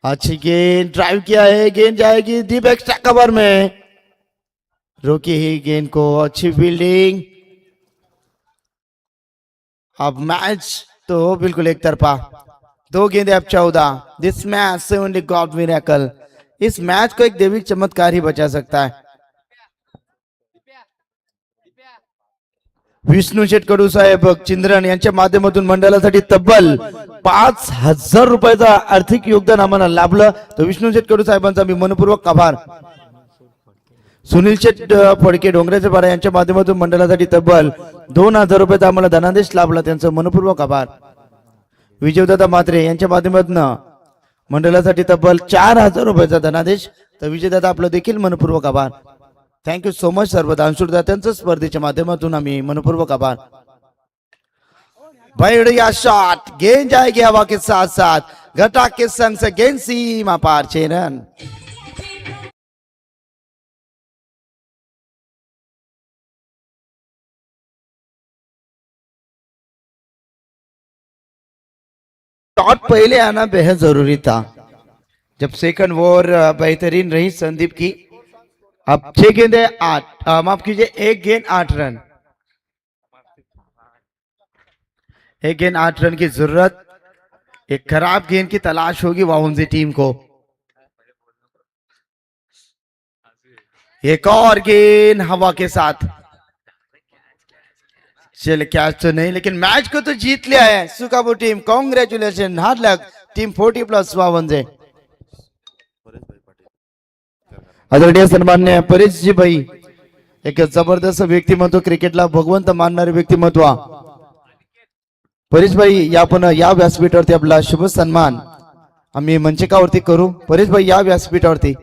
Speaker 2: अच्छी गेंद, ड्राइव किया है, गेंद जाएगी डीप एक्स्ट्रा कवर में। रोकी ही गेंद को, अच्छी फील्डिंग। अब मैच तो बिल्कुल एक तरफा। 2 गेंदे अब 14। दिस मैच ओनली गॉड मिरेकल। इस मैच को एक दैविक चमत्कार ही बचा सकता है। विष्णू शेट कडू साहेब चिंद्रन यांच्या माध्यमातून मंडळासाठी तब्बल 5,000 रुपयाचा आर्थिक योगदान आम्हाला लाभलं, तर विष्णू शेट कडू साहेबांचा मी मनपूर्वक आभार। सुनील शेट फडके डोंगराचे पाडा यांच्या माध्यमातून मंडळासाठी तब्बल 2,000 रुपयाचा आम्हाला धनादेश लाभला, त्यांचं मनपूर्वक आभार। विजयदादा मात्रे यांच्या माध्यमातून मंडळासाठी तब्बल 4,000 रुपयाचा धनादेश, तर विजयदादा आपलं देखील मनपूर्वक आभार। थँक्यू सो मच सर्व दानशूरदात्यांचं स्पर्धेच्या माध्यमातून आम्ही मनपूर्वक आभार। बढ़िया शॉट, गेंद जाएगी हवा के साथ साथ, घटा के संग से गेंद सीमा पार 6 रन। शॉट पहले आना बेहद जरूरी था। जब सेकंड ओवर बेहतरीन रही संदीप की। अब 6 गेंदे 8, माफ कीजिए 1 गेंद 8 रन। 1 गेंद 8 रन की जरूरत। एक खराब गेंद की तलाश होगी वाउंजी टीम को। एक और गेंद हवा के साथ। चल कैच तो नहीं, लेकिन मैच को तो जीत लिया है सुकाबू टीम। कांग्रेचुलेशन, हार्ड लक टीम 40+ वावंजे। आदरणीय सन्मान्य परेश जी भाई, एक जबरदस्त व्यक्तिमत्व, क्रिकेटला भगवंत मानणारे व्यक्तिमत्व। परेश भाई आपण या व्यासपीठावरती आपला शुभ सन्मान आम्ही मंचकावरती करू। परेश भाई या व्यासपीठावरती